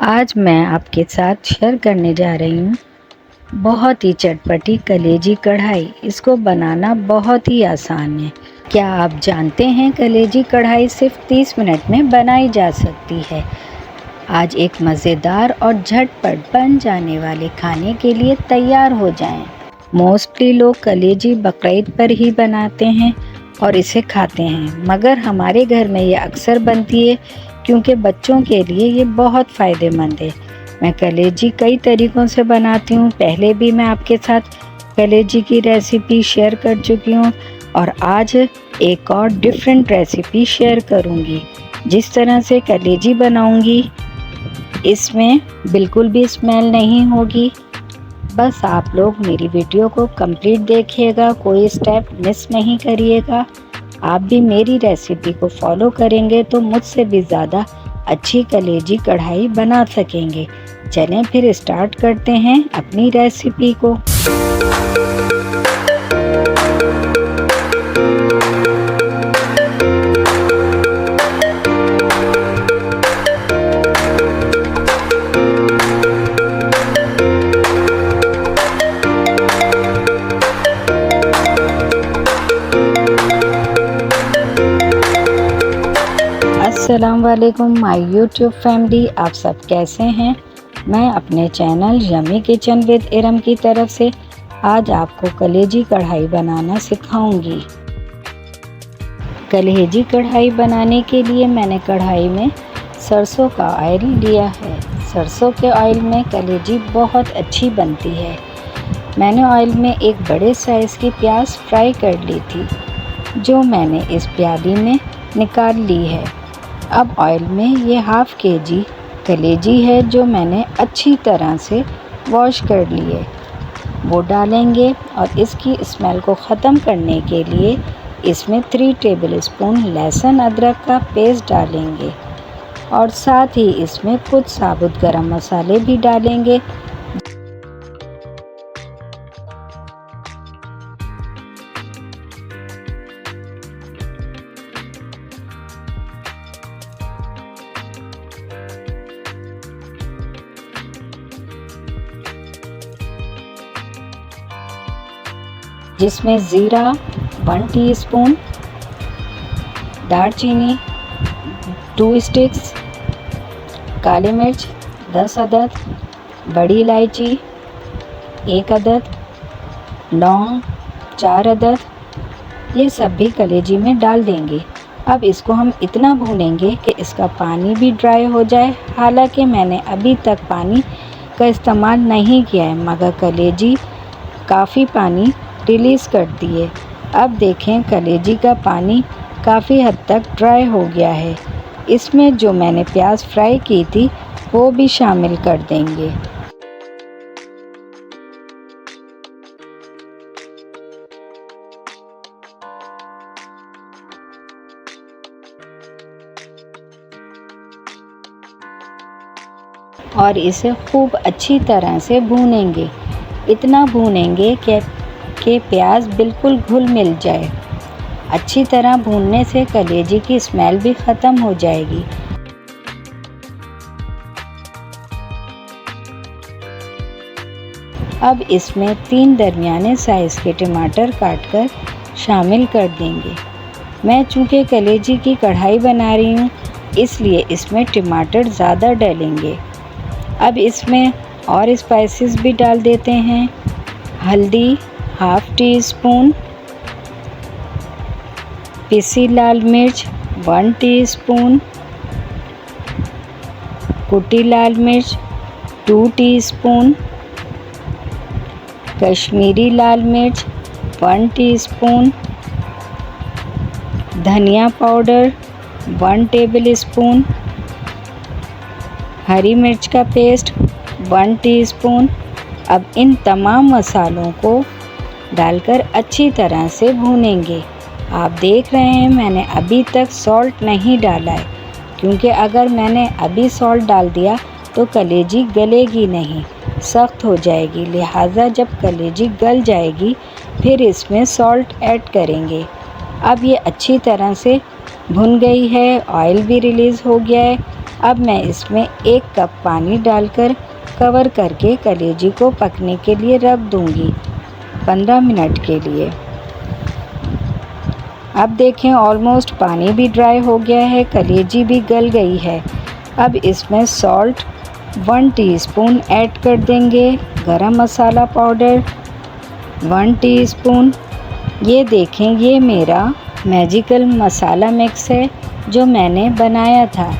आज मैं आपके साथ शेयर करने जा रही हूँ बहुत ही चटपटी कलेजी कढ़ाई। इसको बनाना बहुत ही आसान है। क्या आप जानते हैं कलेजी कढ़ाई सिर्फ 30 मिनट में बनाई जा सकती है। आज एक मज़ेदार और झटपट बन जाने वाले खाने के लिए तैयार हो जाएं। मोस्टली लोग कलेजी बकरीद पर ही बनाते हैं और इसे खाते हैं, मगर हमारे घर में ये अक्सर बनती है क्योंकि बच्चों के लिए ये बहुत फ़ायदेमंद है। मैं कलेजी कई तरीक़ों से बनाती हूँ। पहले भी मैं आपके साथ कलेजी की रेसिपी शेयर कर चुकी हूँ और आज एक और डिफरेंट रेसिपी शेयर करूँगी। जिस तरह से कलेजी बनाऊँगी इसमें बिल्कुल भी स्मेल नहीं होगी। बस आप लोग मेरी वीडियो को कंप्लीट देखिएगा, कोई स्टेप मिस नहीं करिएगा। आप भी मेरी रेसिपी को फॉलो करेंगे तो मुझसे भी ज़्यादा अच्छी कलेजी कढ़ाई बना सकेंगे। चलें फिर स्टार्ट करते हैं अपनी रेसिपी को। अस्सलाम वालेकुम माय यूट्यूब फैमिली, आप सब कैसे हैं। मैं अपने channel yummy kitchen with Iram की तरफ से आज आपको कलेजी कढ़ाई बनाना सिखाऊंगी। कलेजी कढ़ाई बनाने के लिए मैंने कढ़ाई में सरसों का ऑयल लिया है। सरसों के ऑयल में कलेजी बहुत अच्छी बनती है। मैंने ऑयल में एक बड़े साइज़ की प्याज फ्राई कर ली थी, जो मैंने इस प्याली में निकाल ली है। अब ऑयल में ये हाफ़ केजी कलेजी है जो मैंने अच्छी तरह से वॉश कर ली है, वो डालेंगे। और इसकी स्मेल को ख़त्म करने के लिए इसमें 3 टेबलस्पून लहसुन अदरक का पेस्ट डालेंगे और साथ ही इसमें कुछ साबुत गरम मसाले भी डालेंगे। जिसमें ज़ीरा 1 टीस्पून, दालचीनी 2 स्टिक्स, काली मिर्च 10 अदद, बड़ी इलायची 1 अदद, लौंग 4 अदद, ये सब भी कलेजी में डाल देंगे। अब इसको हम इतना भूनेंगे कि इसका पानी भी ड्राई हो जाए। हालांकि मैंने अभी तक पानी का इस्तेमाल नहीं किया है, मगर कलेजी काफ़ी पानी रिलीज़ कर दिए। अब देखें कलेजी का पानी काफ़ी हद तक ड्राई हो गया है। इसमें जो मैंने प्याज फ्राई की थी वो भी शामिल कर देंगे। और इसे खूब अच्छी तरह से भूनेंगे। इतना भूनेंगे कि प्याज बिल्कुल घुल मिल जाए। अच्छी तरह भूनने से कलेजी की स्मेल भी ख़त्म हो जाएगी। अब इसमें 3 दरमियाने साइज़ के टमाटर काटकर शामिल कर देंगे। मैं चूँकि कलेजी की कढ़ाई बना रही हूँ इसलिए इसमें टमाटर ज़्यादा डालेंगे। अब इसमें और स्पाइसेस भी डाल देते हैं। हल्दी 1/2 टीस्पून, पिसी लाल मिर्च 1 टीस्पून, कुटी लाल मिर्च 2 टीस्पून, कश्मीरी लाल मिर्च 1 टीस्पून, धनिया पाउडर 1 टेबलस्पून, हरी मिर्च का पेस्ट 1 टीस्पून। अब इन तमाम मसालों को डालकर अच्छी तरह से भूनेंगे। आप देख रहे हैं मैंने अभी तक सॉल्ट नहीं डाला है, क्योंकि अगर मैंने अभी सॉल्ट डाल दिया तो कलेजी गलेगी नहीं, सख्त हो जाएगी। लिहाजा जब कलेजी गल जाएगी फिर इसमें सॉल्ट ऐड करेंगे। अब ये अच्छी तरह से भुन गई है, ऑयल भी रिलीज़ हो गया है। अब मैं इसमें 1 कप पानी डालकर कवर करके कलेजी को पकने के लिए रख दूंगी 15 मिनट के लिए। अब देखें ऑलमोस्ट पानी भी ड्राई हो गया है, कलेजी भी गल गई है। अब इसमें सॉल्ट 1 टीस्पून ऐड कर देंगे, गरम मसाला पाउडर 1 टीस्पून। ये देखें ये मेरा मैजिकल मसाला मिक्स है जो मैंने बनाया था।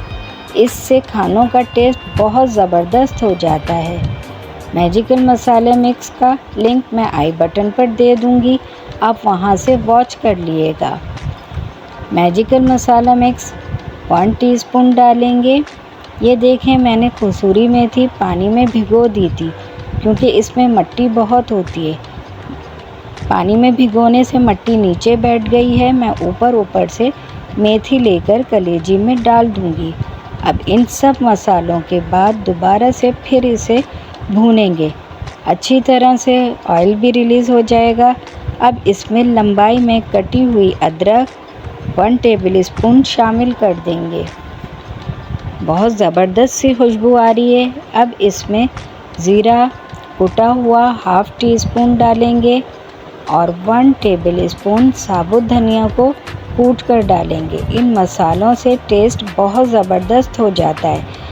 इससे खानों का टेस्ट बहुत ज़बरदस्त हो जाता है। मैजिकल मसाला मिक्स का लिंक मैं आई बटन पर दे दूँगी, आप वहाँ से वॉच कर लिएगा। मैजिकल मसाला मिक्स 1 टीस्पून डालेंगे। ये देखें मैंने कसूरी मेथी पानी में भिगो दी थी क्योंकि इसमें मिट्टी बहुत होती है। पानी में भिगोने से मिट्टी नीचे बैठ गई है। मैं ऊपर से मेथी लेकर कलेजी में डाल दूँगी। अब इन सब मसालों के बाद दोबारा से फिर इसे भूनेंगे, अच्छी तरह से ऑयल भी रिलीज़ हो जाएगा। अब इसमें लंबाई में कटी हुई अदरक 1 टेबलस्पून शामिल कर देंगे। बहुत ज़बरदस्त सी खुशबू आ रही है। अब इसमें ज़ीरा कुटा हुआ 1/2 टीस्पून डालेंगे और 1 टेबलस्पून साबुत धनिया को कूट कर डालेंगे। इन मसालों से टेस्ट बहुत ज़बरदस्त हो जाता है।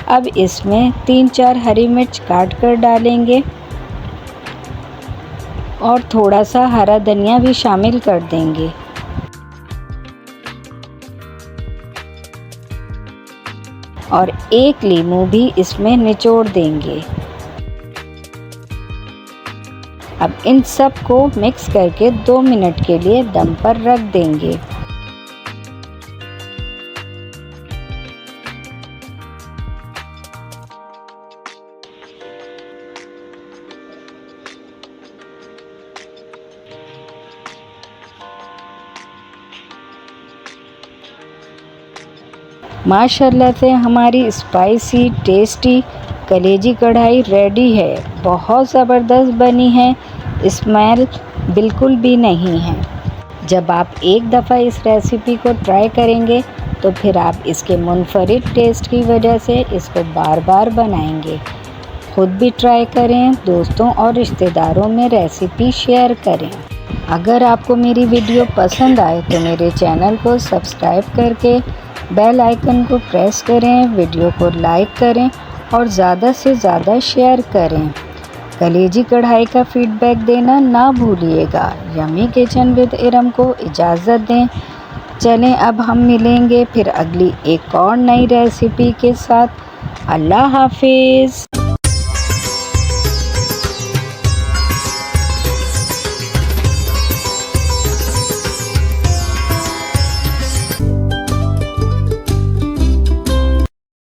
अब इसमें 3-4 हरी मिर्च काट कर डालेंगे और थोड़ा सा हरा धनिया भी शामिल कर देंगे। और 1 नींबू भी इसमें निचोड़ देंगे। अब इन सब को मिक्स करके 2 मिनट के लिए दम पर रख देंगे। माशाल्लाह से हमारी स्पाइसी टेस्टी कलेजी कढ़ाई रेडी है। बहुत ज़बरदस्त बनी है, स्मेल बिल्कुल भी नहीं है। जब आप एक दफ़ा इस रेसिपी को ट्राई करेंगे तो फिर आप इसके मुनफरिद टेस्ट की वजह से इसको बार बार बनाएंगे। खुद भी ट्राई करें, दोस्तों और रिश्तेदारों में रेसिपी शेयर करें। अगर आपको मेरी वीडियो पसंद आए तो मेरे चैनल को सब्सक्राइब करके बेल आइकन को प्रेस करें, वीडियो को लाइक करें और ज़्यादा से ज़्यादा शेयर करें। कलेजी कढ़ाई का फीडबैक देना ना भूलिएगा। यम्मी किचन विद इरम को इजाज़त दें। चलें अब हम मिलेंगे फिर अगली एक और नई रेसिपी के साथ। अल्लाह हाफिज़।